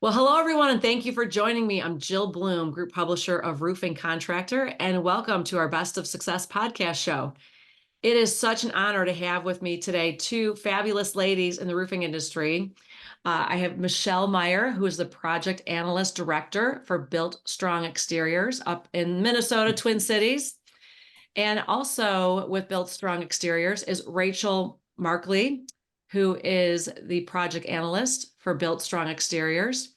Well, hello, everyone, and thank you for joining me. I'm Jill Bloom, Group Publisher of Roofing Contractor, and welcome to our Best of Success podcast show. It is such an honor to have with me today two fabulous ladies in the roofing industry. I have Michelle Meyer, who is the Project Analyst Director for Built Strong Exteriors up in Minnesota, Twin Cities. And also with Built Strong Exteriors is Rachel Markley, who is the Project Analyst for Built Strong Exteriors.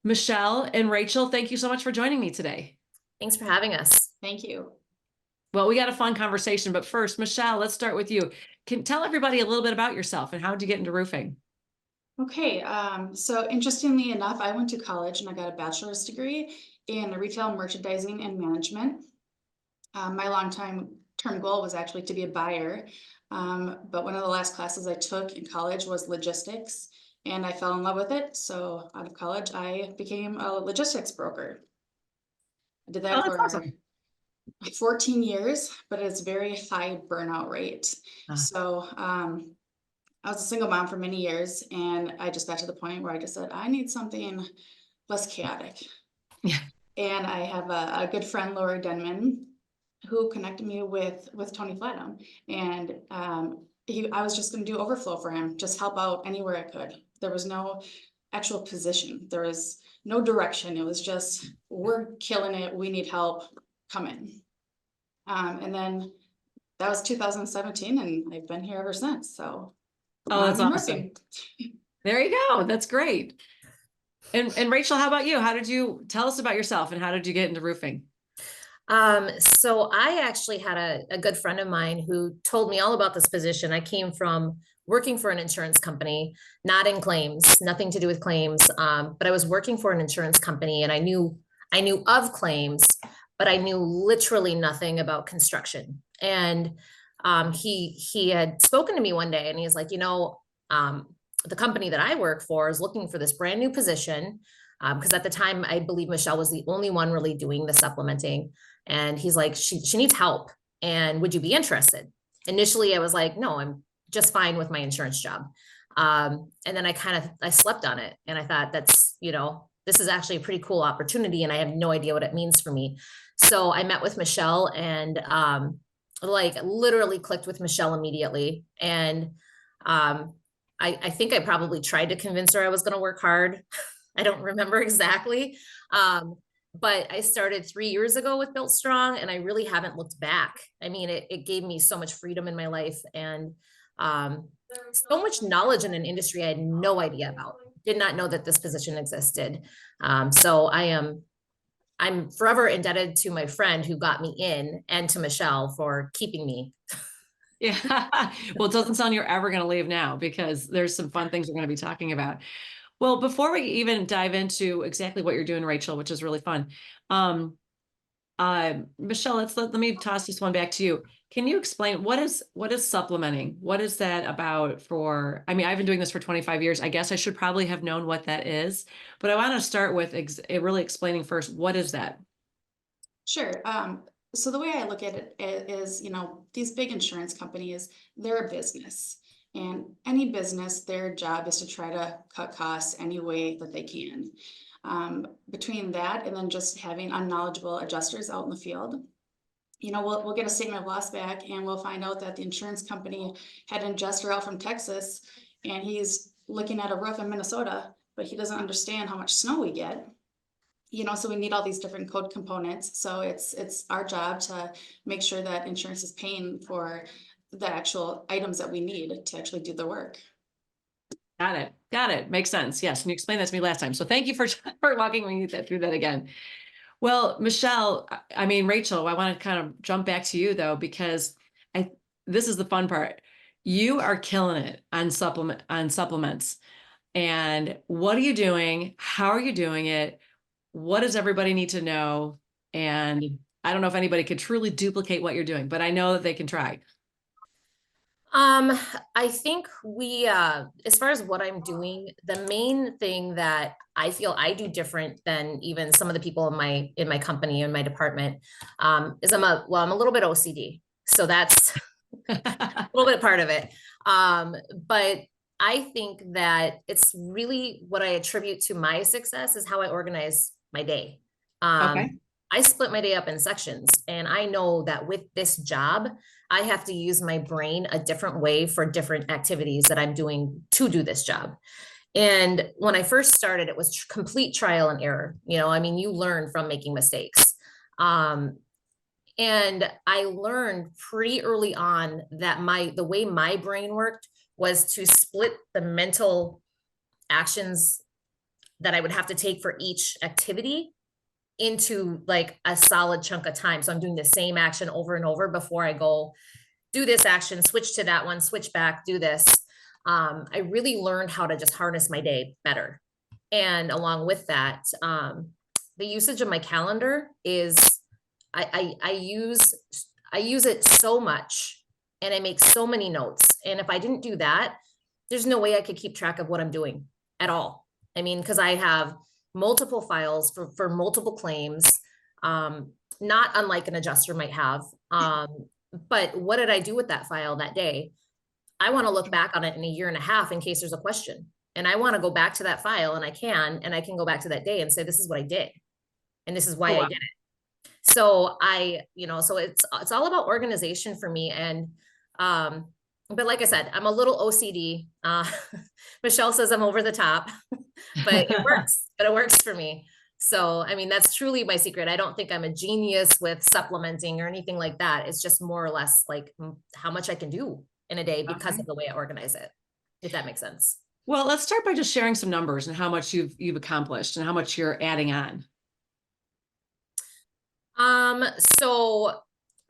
Michelle and Rachel, thank you so much for joining me today. Thanks for having us. Thank you. Well, we got a fun conversation, but first, Michelle, let's start with you. Can tell everybody a little bit about yourself and how did you get into roofing? Okay, so interestingly enough, I went to college and I got a bachelor's degree in retail merchandising and management. My long-term goal was actually to be a buyer, but one of the last classes I took in college was logistics, and I fell in love with it. So out of college, I became a logistics broker. I did that Oh, that's for awesome. 14 years, but it's very high burnout rate. Ah. So I was a single mom for many years, and I just got to the point where I just said, I need something less chaotic. Yeah. And I have a good friend, Laura Denman, who connected me with Tony Flatham. And I was just going to do overflow for him, just help out anywhere I could. There was no actual position. There was no direction. It was just, we're killing it. We need help. Come in. And then that was 2017, and I've been here ever since. So. Oh, that's I'm awesome. roofing. There you go. That's great. And Rachel, how about you? How did you tell us about yourself and how did you get into roofing? So I actually had a good friend of mine who told me all about this position. I came from working for an insurance company, not in claims, nothing to do with claims. But I was working for an insurance company and I knew of claims, but I knew literally nothing about construction. And he had spoken to me one day and he's like, the company that I work for is looking for this brand new position. Because at the time, I believe Michelle was the only one really doing the supplementing. And he's like, she needs help. And would you be interested? Initially, I was like, no, I'm just fine with my insurance job. And then I slept on it. And I thought this is actually a pretty cool opportunity. And I have no idea what it means for me. So I met with Michelle and literally clicked with Michelle immediately. And I think I probably tried to convince her I was going to work hard. I don't remember exactly. But I started 3 years ago with Built Strong and I really haven't looked back. I mean, it gave me so much freedom in my life and so much knowledge in an industry I had no idea about. Did not know that this position existed. So I'm forever indebted to my friend who got me in and to Michelle for keeping me. Yeah. Well, it doesn't sound you're ever going to leave now because there's some fun things we're going to be talking about. Well, before we even dive into exactly what you're doing, Rachel, which is really fun, Michelle, let me toss this one back to you. Can you explain what is supplementing? What is that about I mean, I've been doing this for 25 years. I guess I should probably have known what that is, but I want to start with really explaining first, what is that? Sure. So the way I look at it is, these big insurance companies, they're a business. And any business, their job is to try to cut costs any way that they can. Between that and then just having unknowledgeable adjusters out in the field, we'll get a statement of loss back and we'll find out that the insurance company had an adjuster out from Texas and he's looking at a roof in Minnesota, but he doesn't understand how much snow we get. So we need all these different code components. So it's our job to make sure that insurance is paying for the actual items that we need to actually do the work. Got it. Makes sense. Yes. And you explained that to me last time. So thank you for walking me through that again. Well, Michelle, I mean, Rachel, I want to kind of jump back to you though, because this is the fun part. You are killing it on supplements. And what are you doing? How are you doing it? What does everybody need to know? And I don't know if anybody could truly duplicate what you're doing, but I know that they can try. I think as far as what I'm doing, the main thing that I feel I do different than even some of the people in my company, in my department, is I'm a little bit OCD. So that's a little bit part of it. But I think that it's really what I attribute to my success is how I organize my day. Okay. I split my day up in sections, and I know that with this job, I have to use my brain a different way for different activities that I'm doing to do this job. And when I first started, it was complete trial and error. I mean, you learn from making mistakes. And I learned pretty early on that the way my brain worked was to split the mental actions that I would have to take for each activity into like a solid chunk of time. So I'm doing the same action over and over before I go do this action, switch to that one, switch back, do this. I really learned how to just harness my day better. And along with that, the usage of my calendar is I use it so much, and I make so many notes. And if I didn't do that, there's no way I could keep track of what I'm doing at all. I mean, because I have multiple files for multiple claims, not unlike an adjuster might have. But what did I do with that file that day? I want to look back on it in a year and a half in case there's a question. And I want to go back to that file, and I can go back to that day and say, this is what I did. And this is why I did it. So so it's all about organization for me. And, but like I said, I'm a little OCD. Michelle says I'm over the top, but it works for me. So, I mean, that's truly my secret. I don't think I'm a genius with supplementing or anything like that. It's just more or less like how much I can do in a day because of the way I organize it, if that makes sense. Well, let's start by just sharing some numbers and how much you've accomplished and how much you're adding on. So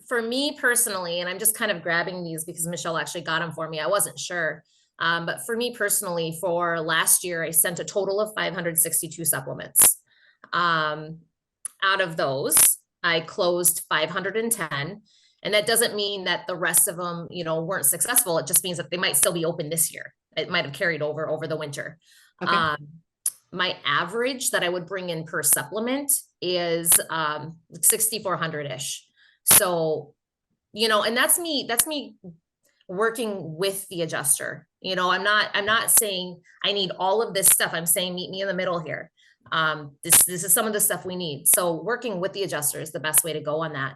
for me personally, and I'm just kind of grabbing these because Michelle actually got them for me. I wasn't sure. But for me personally, for last year, I sent a total of 562 supplements. Out of those, I closed 510. And that doesn't mean that the rest of them, weren't successful. It just means that they might still be open this year. It might have carried over the winter. Okay. My average that I would bring in per supplement is 6,400-ish. So, and that's me working with the adjuster. I'm not saying I need all of this stuff. I'm saying meet me in the middle here. This is some of the stuff we need. So working with the adjuster is the best way to go on that.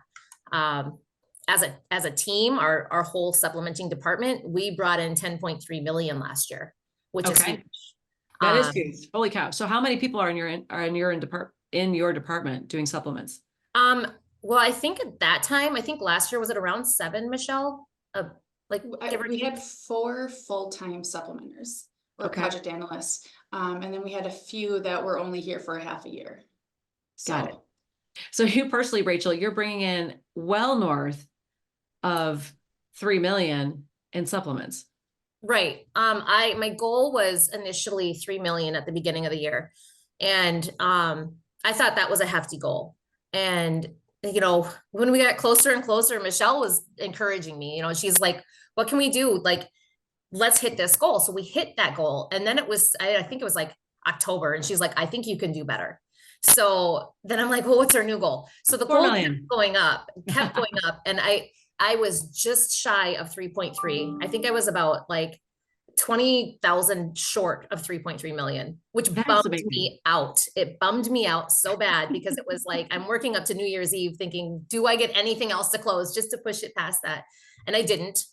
As a team, our whole supplementing department, we brought in 10.3 million last year, which is huge. That is huge. Holy cow. So how many people are in your department doing supplements? Well, I think at that time, I think last year was it around 7, Michelle? We had 4 full-time supplementers or project analysts. And then we had a few that were only here for a half a year. Got it. So you personally, Rachel, you're bringing in well north of 3 million in supplements. Right. My goal was initially 3 million at the beginning of the year. And, I thought that was a hefty goal. And, when we got closer and closer, Michelle was encouraging me, she's like, what can we do? Like, let's hit this goal. So we hit that goal. And then I think it was like October. And she's like, I think you can do better. So then I'm like, well, what's our new goal? So the goal kept going up. And I was just shy of 3.3. I think I was about like 20,000 short of 3.3 million, which bummed me out. It bummed me out so bad because it was like, I'm working up to New Year's Eve thinking, do I get anything else to close just to push it past that? And I didn't.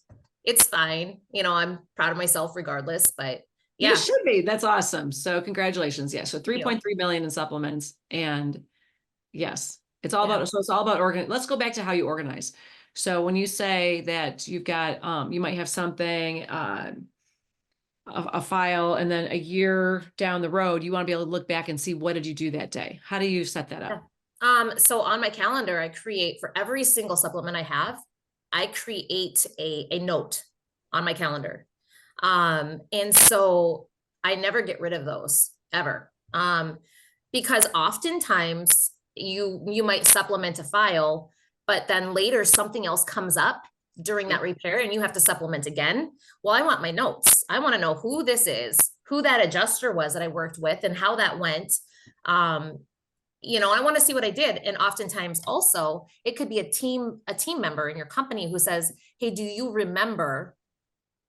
It's fine. I'm proud of myself regardless, but yeah. You should be. That's awesome. So congratulations. Yeah. So 3.3 million in supplements. And yes, it's all about let's go back to how you organize. So when you say that you've got, you might have something, a file, and then a year down the road, you want to be able to look back and see what did you do that day? How do you set that up? So on my calendar, I create for every single supplement I have, I create a note on my calendar. And so I never get rid of those ever. Because oftentimes you might supplement a file, but then later something else comes up during that repair and you have to supplement again. Well, I want my notes. I want to know who this is, who that adjuster was that I worked with and how that went. I want to see what I did. And oftentimes also it could be a team member in your company who says, hey, do you remember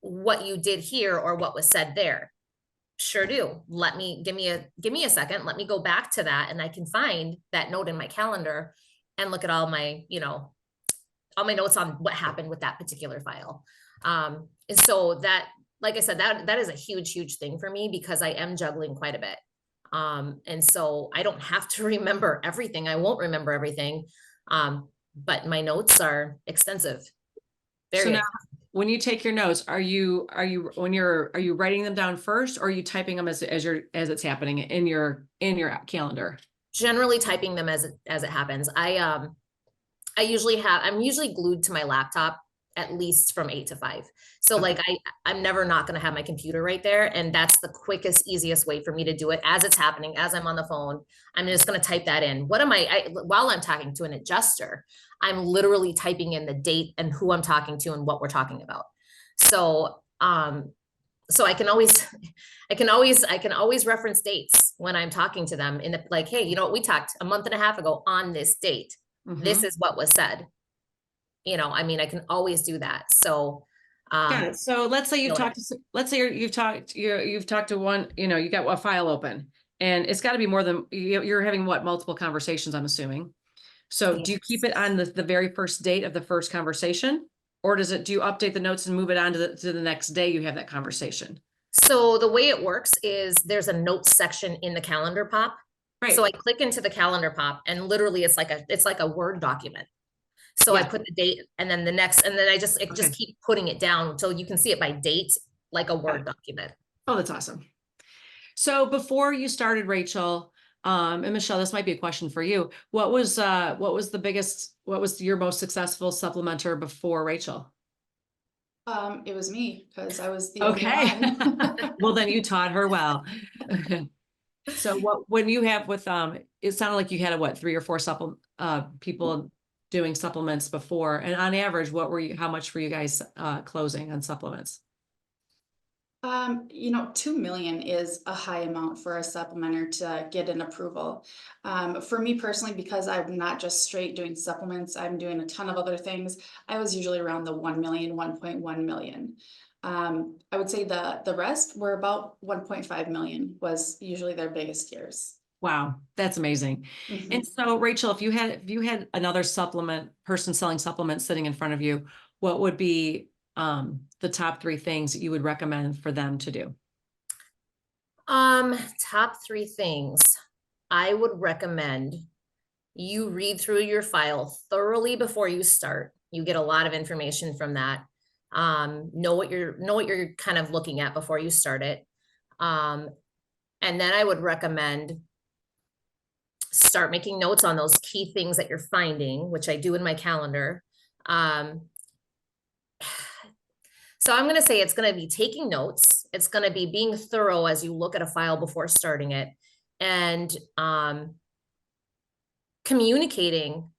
what you did here or what was said there. Sure do. Give me a second. Let me go back to that and I can find that note in my calendar and look at all my, all my notes on what happened with that particular file. And so that, like I said, that is a huge thing for me because I am juggling quite a bit. And so I don't have to remember everything. I won't remember everything. But my notes are extensive. So now, when you take your notes, are you writing them down first, or are you typing them as it's happening in your calendar? Generally typing them as it happens. I'm usually glued to my laptop at least from 8 to 5. So Okay. like I'm never not going to have my computer right there. And that's the quickest, easiest way for me to do it as it's happening, as I'm on the phone. I'm just going to type that in. While I'm talking to an adjuster, I'm literally typing in the date and who I'm talking to and what we're talking about. So, so I can always reference dates when I'm talking to them like, hey, we talked a month and a half ago on this date. This is what was said. I can always do that. So, Got it. So let's say you've no, talked to, let's say you've talked to one, you got a file open, and it's got to be more than, you're having multiple conversations, I'm assuming. So do you keep it on the very first date of the first conversation, or do you update the notes and move it on to the next day you have that conversation? So the way it works is there's a notes section in the calendar pop. Right. So I click into the calendar pop and literally it's like a Word document. So I Yeah. put the date and then the next, and then I just keep putting it down until you can see it by date, like a Word document. Oh, that's awesome. So before you started, Rachel, and Michelle, this might be a question for you. What was your most successful supplementer before Rachel? It was me because I was the Okay. only one. Well, then you taught her well. So when you have it sounded like you had 3 or 4 people doing supplements before, and on average, how much were you guys closing on supplements? 2 million is a high amount for a supplementer to get an approval. For me personally, because I'm not just straight doing supplements, I'm doing a ton of other things. I was usually around the 1 million, 1.1 million. I would say the rest were about 1.5 million was usually their biggest years. Wow, that's amazing. Mhm. And so, Rachel, if you had another supplement person selling supplements sitting in front of you, what would be the top 3 things that you would recommend for them to do? Top 3 things I would recommend you read through your file thoroughly before you start. You get a lot of information from that. Know what you're kind of looking at before you start it. And then I would recommend start making notes on those key things that you're finding, which I do in my calendar. So I'm going to say it's going to be taking notes. It's going to be being thorough as you look at a file before starting it, and communicating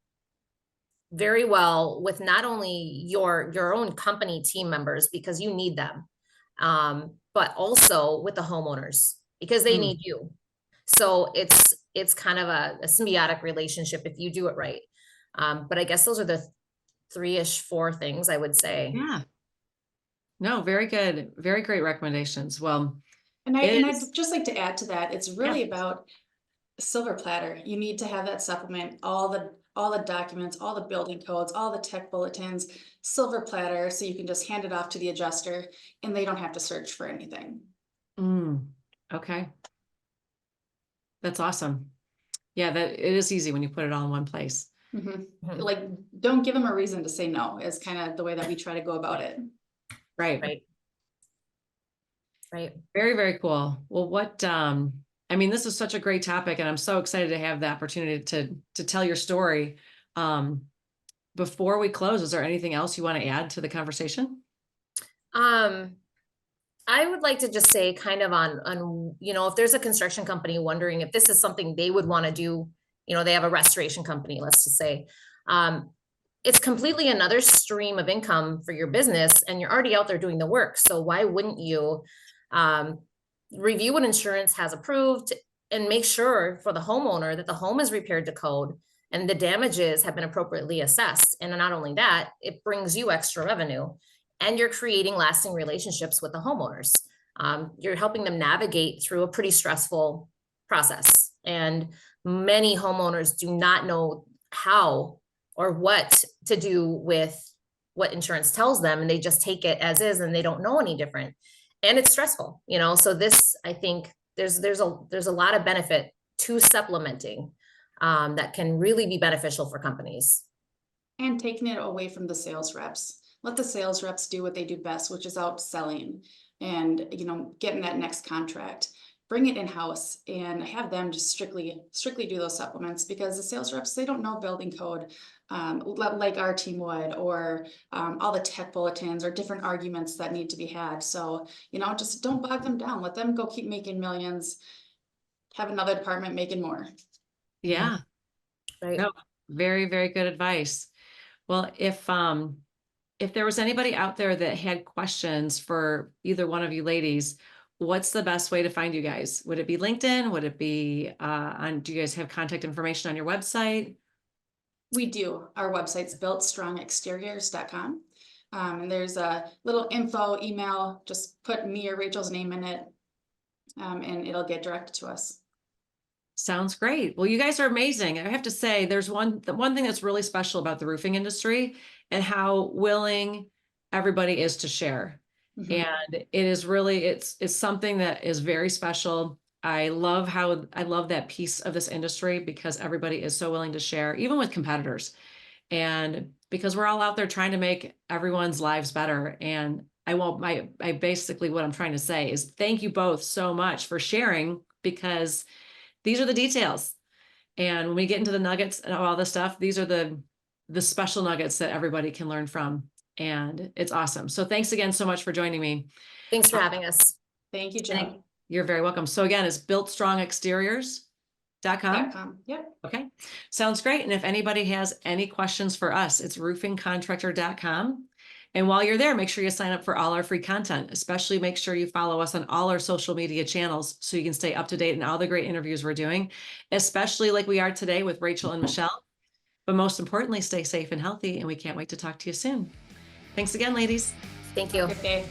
very well with not only your own company team members, because you need them, but also with the homeowners because they need you. So it's kind of a symbiotic relationship if you do it right. But I guess those are the 3-ish, 4 things I would say. Yeah. No, very good. Very great recommendations. Well, and I'd just like to add to that, it's really Yeah. about silver platter. You need to have that supplement, all the documents, all the building codes, all the tech bulletins, silver platter, so you can just hand it off to the adjuster and they don't have to search for anything. Okay. That's awesome. Yeah, that it is easy when you put it all in one place. Like, don't give them a reason to say no is kind of the way that we try to go about it. Right. Right. Very, very cool. Well, this is such a great topic, and I'm so excited to have the opportunity to tell your story. Before we close, is there anything else you want to add to the conversation? I would like to just say kind of on, if there's a construction company wondering if this is something they would want to do, they have a restoration company, let's just say, it's completely another stream of income for your business and you're already out there doing the work. So why wouldn't you, review what insurance has approved and make sure for the homeowner that the home is repaired to code and the damages have been appropriately assessed. And not only that, it brings you extra revenue. and you're creating lasting relationships with the homeowners. You're helping them navigate through a pretty stressful process. And many homeowners do not know how or what to do with what insurance tells them, and they just take it as is and they don't know any different. And it's stressful, you know. So this, I think there's a lot of benefit to supplementing that can really be beneficial for companies. And taking it away from the sales reps. Let the sales reps do what they do best, which is out selling and, you know, getting that next contract. Bring it in-house and have them just strictly do those supplements, because the sales reps, they don't know building code like our team would, or all the tech bulletins or different arguments that need to be had. So, you know, just don't bog them down. Let them go keep making millions. Have another department making more. Yeah. Right. No, very, very good advice. Well, if there was anybody out there that had questions for either one of you ladies, what's the best way to find you guys? Would it be LinkedIn? Would it be do you guys have contact information on your website? We do. Our website's builtstrongexteriors.com. And there's a little info email, just put me or Rachel's name in it, and it'll get directed to us. Sounds great. Well, you guys are amazing. I have to say, there's one thing that's really special about the roofing industry and how willing everybody is to share. Mhm. And it is really, it's something that is very special. I love that piece of this industry, because everybody is so willing to share, even with competitors. And because we're all out there trying to make everyone's lives better. And I basically, what I'm trying to say is thank you both so much for sharing, because these are the details. And when we get into the nuggets and all this stuff, these are the special nuggets that everybody can learn from. And it's awesome. So thanks again so much for joining me. Thanks for having us. Thank you, Jill. You're very welcome. So again, it's builtstrongexteriors.com. Yep. Okay. Sounds great. And if anybody has any questions for us, it's roofingcontractor.com. And while you're there, make sure you sign up for all our free content. Especially make sure you follow us on all our social media channels so you can stay up to date on all the great interviews we're doing, especially like we are today with Rachel and Michelle. But most importantly, stay safe and healthy, and we can't wait to talk to you soon. Thanks again, ladies. Thank you. Good day.